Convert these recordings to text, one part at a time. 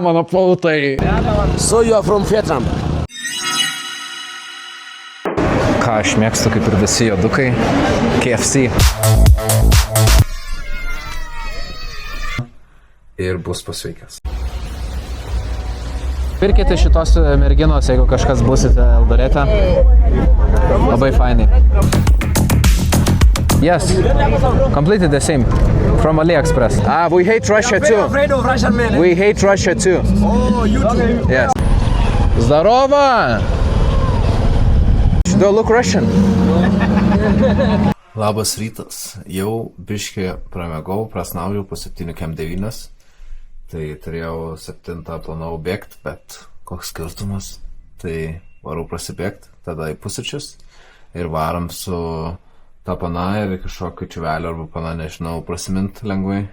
Mano plautai. So you are from Vietnam? Ką aš mėgstu kaip ir visi jodukai? KFC. Ir bus pasveikęs. Pirkite šitos merginos, jeigu kažkas busite Eldorete. Labai fainai. Yes, completely the same. From AliExpress. We hate Russia too. Afraid of Russian men? We hate Russia too. Oh, you too? Yes. Zdarova! Do look Russian. Labas rytas. Jau biškį pramegau, prasnaudžiau po 7:09. Tai turėjau 7 planavau bėgti, bet koks skirtumas. Tai varau prasibėgti, tada į pusryčius ir varom su tą paną ir kažkokį čiuvelį arba paną, nežinau, prasimint lengvai.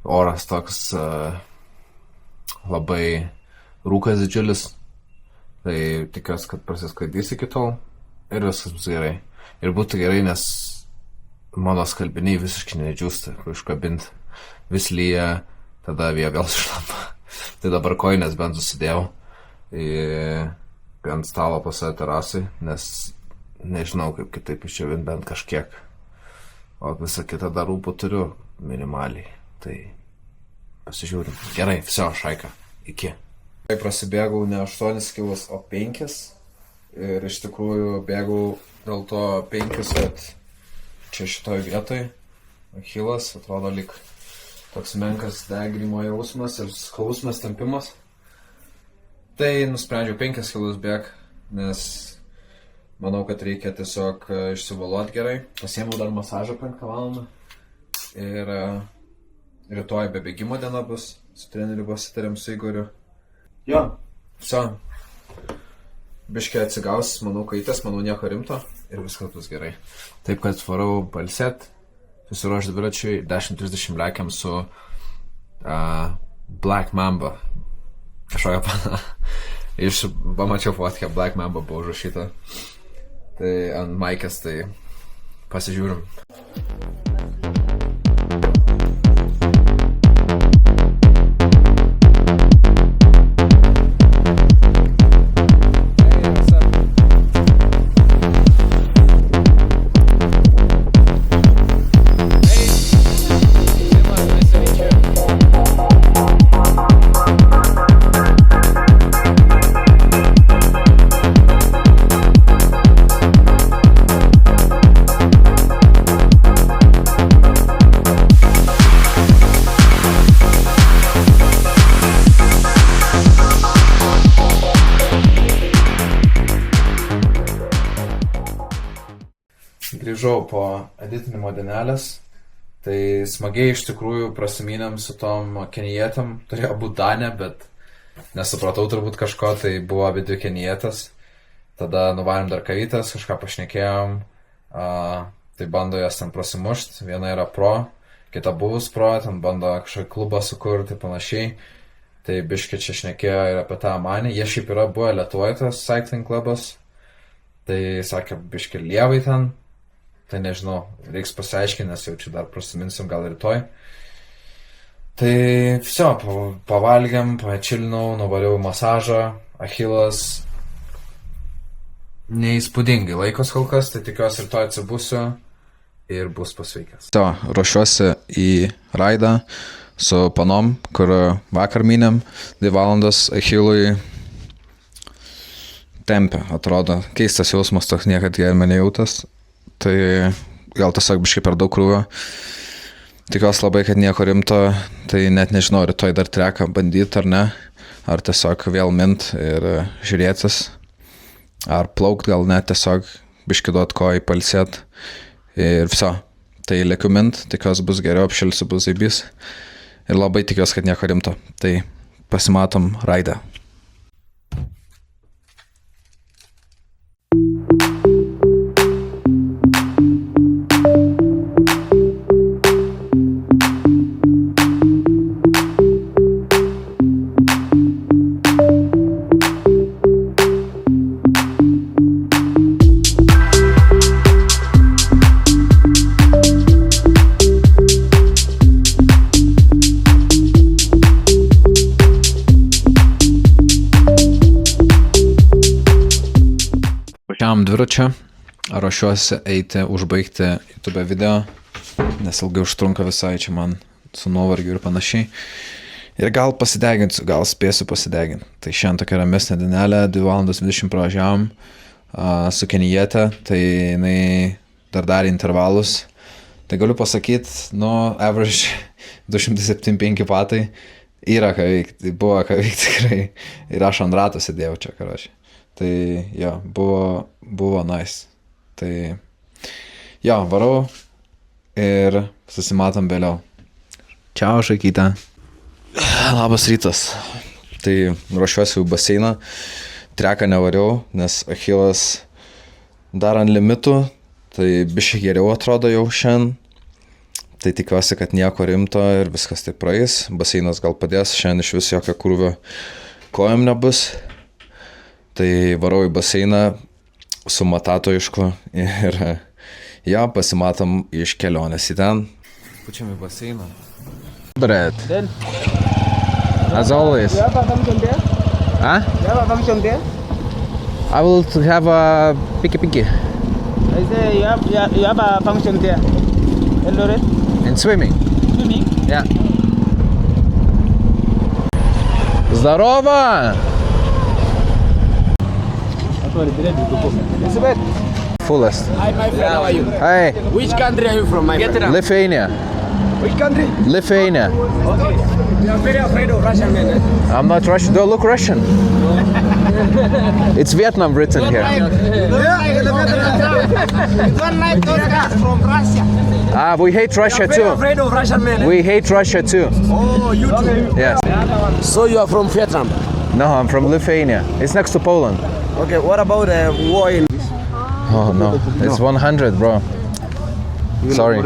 Oras toks labai rūkas didžiulis, tai tikiuosi, kad prasisklaidys iki tol ir viskas bus gerai. Ir būtų gerai, nes mano skalbiniai visiškai nedžiūsta, užkabinti. Vis lyja, tada jie vėl šlapa. Tai dabar kojines bent susidėjau ant stalo pas save terasai, nes nežinau, kaip kitaip iščiavint bent kažkiek. O visą kitą dar rūpų turiu minimaliai. Tai pasižiūrim. Gerai, viso, šaika. Iki. Prasibėgau ne 8 kilus, o 5. Ir iš tikrųjų bėgau dėl to 5, bet čia šitoj vietoj. Achilas, atrodo lyg toks menkas deginimo jausmas ir skausmas, tempimas. Tai nusprendžiau 5 kilus bėg, nes manau, kad reikia tiesiog išsivaluoti gerai. Pasiėmiau dar masažą 5 valandą. Ir rytoj be bėgimo diena bus. Su treneriu pasitarėm su Igoriu. Jo. Viso. Biškiai atsigaus, manau, kaitas, manau, nieko rimto. Ir viskas bus gerai. Taip, kad varau balsėt. Susiruošti dviračiui. 10:30 lekiam su Black Mamba. Kažkokia pana. Pamačiau fotkę, Black Mamba buvo užrašyta. Tai ant maikės, tai pasižiūrim. Grįžau po editinimo dienelės, tai smagiai iš tikrųjų prasimynėm su tom kenietėm, turėjo būti Danė, bet nesupratau turbūt kažko, tai buvo abi 2 kenietės, tada nuvarėm dar kavytės, kažką pašnekėjom, tai bando jas ten prasimušt, viena yra pro, kita buvus pro, ten bando kažkokį klubą sukurti, panašiai, tai biškai čia šnekėjo ir apie tą manį, jie šiaip yra buvę Lietuvoje tas cycling klubas, tai sakė biškai lievai ten. Tai nežinau, reiks pasiaiškinti, nes jau čia dar prasiminsim gal rytoj. Tai viso, pavalgiam, pačilinau, nuvariau masažą, Achilas. Neįspūdingai laikos kol kas, tai tikiuosi rytoj atsibusiu ir bus pasveikęs. Ruošiuosi į raidą su panom, kur vakar minėm, 2 valandas Achilui tempia, atrodo. Keistas jausmas toks, niekad gyvenime nejautas. Tai gal tiesiog biškai per daug krūvio. Tikiuosi labai, kad nieko rimto, tai net nežinau, rytoj dar treką bandyti ar ne, ar tiesiog vėl mint ir žiūrėtis, ar plaukt gal net tiesiog biškai duot kojai palsėt ir viso. Tai lėkiu mint, tikiuosi bus geriau, apšilsiu, bus zaibys ir labai tikiuosi, kad nieko rimto. Tai pasimatom raidę. Važiavam dviračiu, ruošiuosi eiti užbaigti YouTube video, nes ilgai užtrunka visai čia man su nuovargiu ir panašiai. Ir gal pasideginsiu, gal spėsiu pasideginti. Tai šiandien tokia ramesnė dienelė, 2 valandos 20 pravažiavam su Kenijete, tai jinai dar darė intervalus. Tai galiu pasakyti, average 275 patai yra ką veikti, buvo ką veikti tikrai. Ir aš ant rato sėdėjau čia, karočiui. Tai jo, buvo nice. Tai jo, varau ir susimatom vėliau. Čiau, Šaikyte. Labas rytas. Tai ruošiuosi į baseiną. Treką nevariau, nes Achilas dar ant limitų. Tai biškai geriau atrodo jau šiandien. Tai tikiuosi, kad nieko rimto ir viskas taip praeis. Baseinas gal padės. Šiandien iš vis jokio krūvio kojom nebus. Tai varau į baseiną su matatu aišku. Ir jo, pasimatom iš kelionės į ten. Pučiam į baseiną. Bread. As always. You have a function there? Huh? You have a function there? I will have a picky. I say you have a function there. Eldoret? In swimming. Swimming? Yeah. Здорово! Elizabeth. Fullest. Hi, my friend. How are you? Hey, Which country are you from, my friend? Lithuania. Which country? Lithuania. Okay. You are very afraid of Russian men. Eh? I'm not Russian. Do I look Russian? It's Vietnam written here. Don't like those guys from Russia. We hate Russia Very too. afraid of Russian men. Eh? We hate Russia too. Oh, you too. Yes. So you are from Vietnam. No, I'm from Lithuania. It's next to Poland. Okay. What about war in? Oh no, it's 100, bro. Sorry.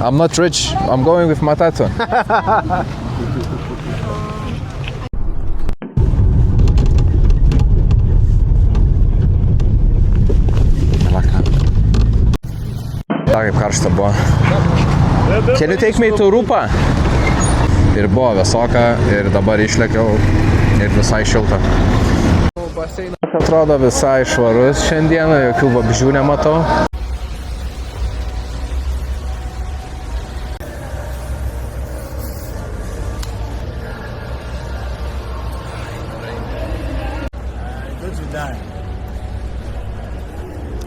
I'm not rich. I'm going with Matatu. Kaip karšta buvo. Can you take me to Rūpą? Ir buvo vėsoka, ir dabar išlėkiau, ir visai šilta. Atrodo visai švarus šiandieną, jokių vabzdžių nematau.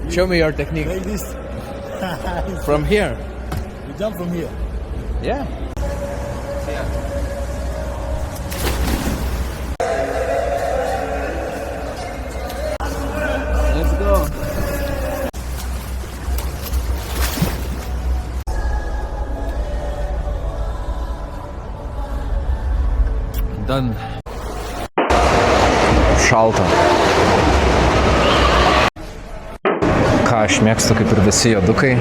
Show me your technique. Like this. From here. You jump from here. Yeah. Let's go. Done. Šalta. Ką aš mėgstu kaip ir visi jodukai.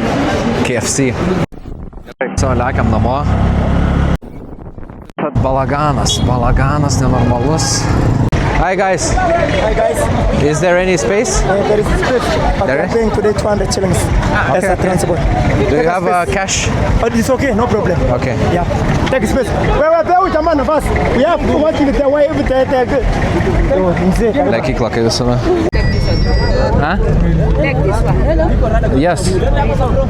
KFC. Savo lekiam namo. Tad balaganas nenormalus. Hi guys. Hi guys, Is there any space? there is space. But There I'm is? paying today 200 shillings as a transport. Do you have cash? But it's okay, no problem. Okay. Yeah, take space. Wait, bear with the man of us. We have to watch it the way Lekykla kaip visada. Huh? Like this one. Yes.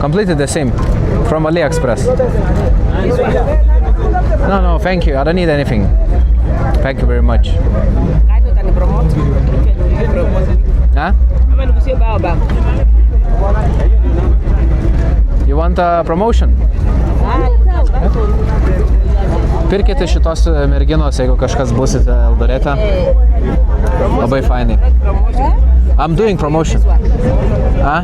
Completely the same. From AliExpress. No, thank you. I don't need anything. Thank you very much. Kan you can promote? Huh? I'm going to say baobab. You want a promotion? Pirkite šitos merginos, jeigu kažkas busite Eldorete. Labai fainai. I'm doing promotion. Huh?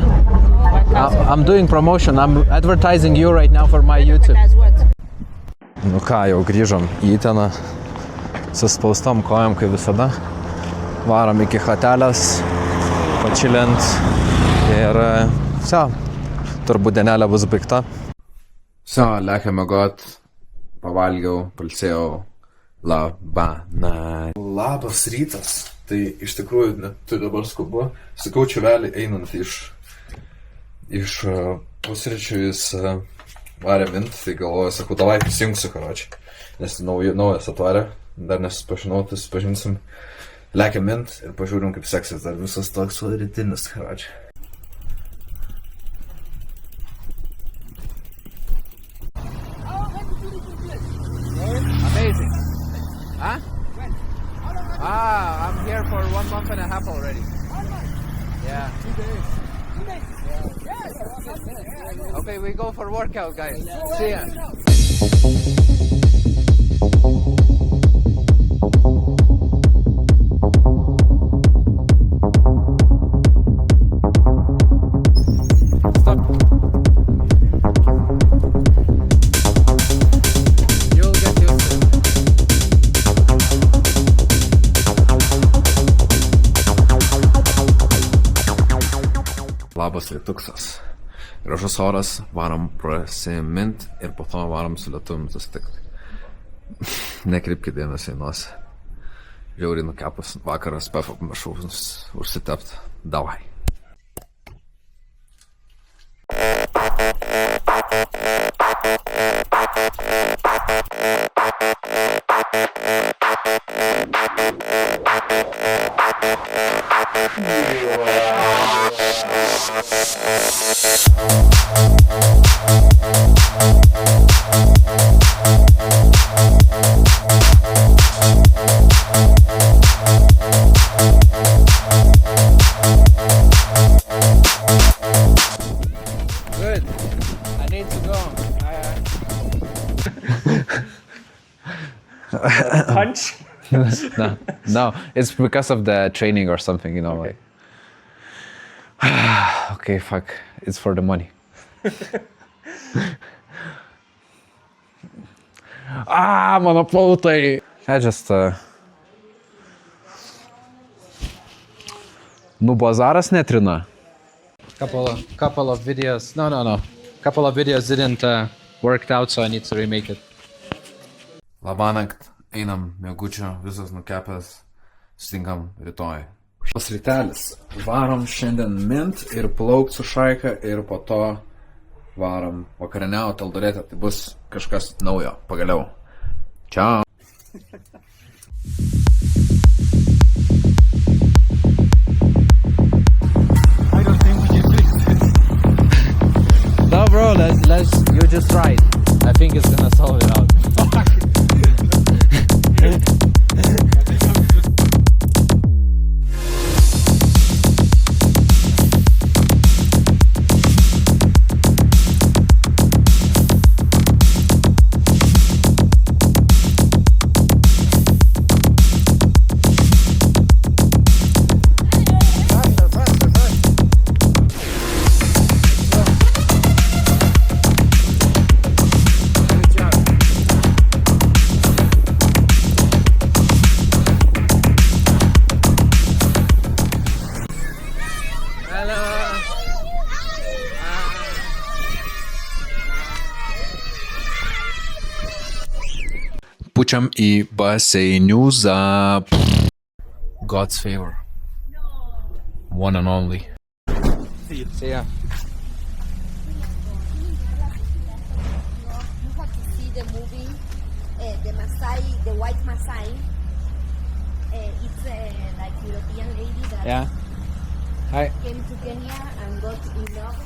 I'm doing promotion. I'm advertising you right now for my YouTube. That's what? Nu ką, jau grįžom į Įteną. Suspaustom kojom kaip visada. Varom iki hotelės, pačilint ir vse. Turbūt dienelė bus baigta. Vse, lekia miegot, pavalgiau, palsėjau. Labas rytas. Tai iš tikrųjų, net tu dabar skubu. Sakau čiuvelį einant iš pusryčių jis varė mint, tai galvoju, sakau, davai prisijungsiu, karočiui. Nes naujas atvarė, dar nesusipažinau, tai susipažinsim. lekiam mint ir pažiūrim, kaip seksis dar visas toks rytinis haračiai. Amazing. Huh? I'm here for 1 month and a half already. Yeah. 2 days. Okay, we go for workout, guys. See ya. Stop. You'll get used to it. Labas rytuksas. Gražus oras, varom prasimint ir po to varom su lietuvim susitikti. Nekreipkite dėmesį į nosį. Žiauriai nukepus, vakaras pefą pamiršau užsitept. Davai. Good. I need to go. Punch? No, it's because of the training or something, you know, like. Okay, fuck. It's for the money. Mano plautai. I just. Nu, bazaras netrina. Couple of videos. No. Couple of videos didn't worked out, so I need to remake it. Labanakt, einam mėgučio, visas nukepęs, sutinkam rytoj. Tas rytelis. Varom šiandien mint ir plaukt su šaika ir po to varom vakarieniauti Eldoretę. Tai bus kažkas naujo, pagaliau. Čiau. No, bro, you just try it. I think it's gonna solve it out. Pučiam į baseiniuzą. God's favor. One and only. See ya. You have to see the movie, the Maasai, the white Maasai. It's like European lady that Yeah. Hi. came to Kenya and got in love.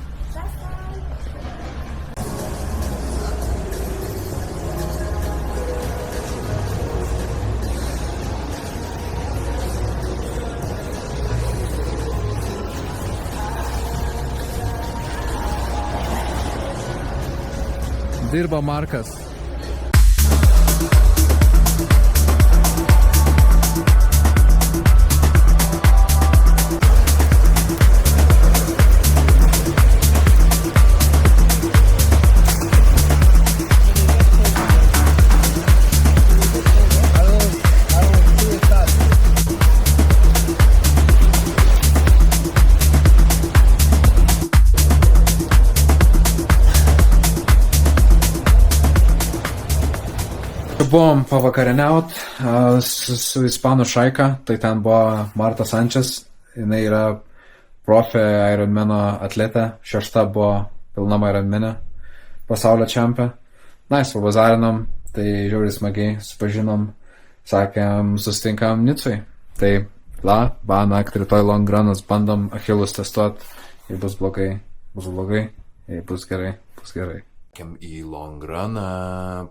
Dirba Markas. Buvom pavakarieniaut su ispanų šaika, tai ten buvo Marta Sančes, jinai yra profi Ironmano atletė, 6 buvo pilnam Ironmane, pasaulio čempė. Pabazarinom, tai žiauriai smagiai, supažinom, sakėm, susitinkam Nicui, Tai, naktį rytoj long runas, bandom Achilus testuot. Jei bus blogai, bus blogai. Jei bus gerai, bus gerai. Kiam į long runą.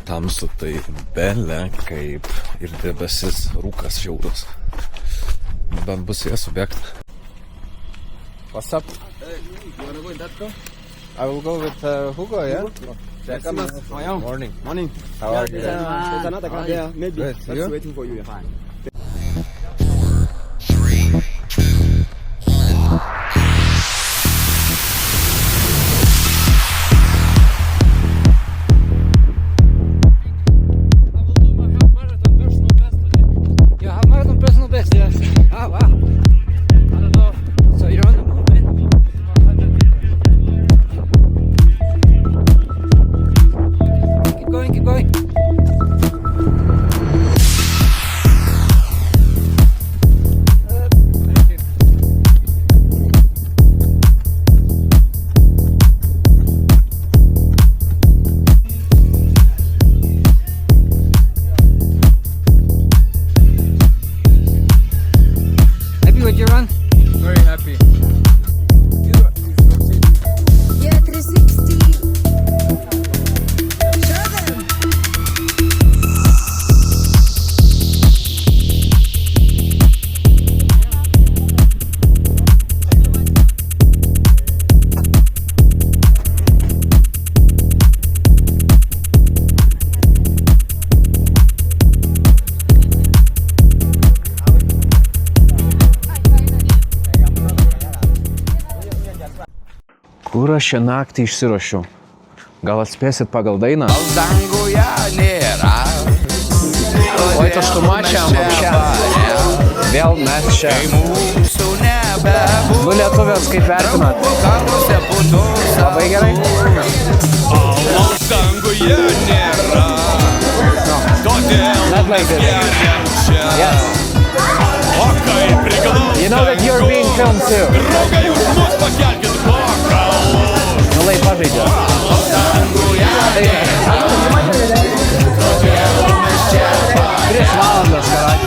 Tamsu tai belė, kaip ir debesis, rūkas žiaurus. Bent bus jie subėgti. What's up? You wanna go in that car? I will go with Hugo, yeah? Morning. Morning. How are you? There's another car there. Maybe. Good. That's You? waiting for you. Fine. You have marathon personal best, yes. Oh, wow. I don't know. So you're on the movement. Keep going, keep going. Happy with your run? Very happy. Yeah, 360. Show them. Kur aš šią naktį išsiruošiu? Gal atspėsit pagal dainą? Danguje nėra. Oi, to что mačiam čia. Vėl mes čia. Mūsų nebebus. Nu, lietuvės, kaip vertinat? Kalnuose būtų Labai gerai. Danguje nėra. Todėl Not like this. Yes. O kai priglausta. You know that you're being filmed too. Draugai už mus pakelkit bokalus. Nu, lai pažaidžia. Prieš valandas, karatė.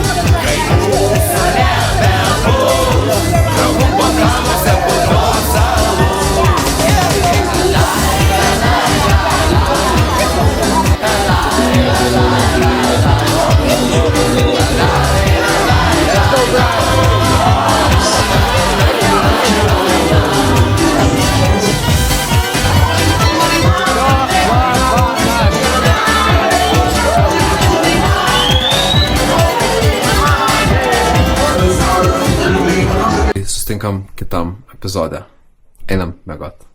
Susitinkam kitam epizode. Einam miegot.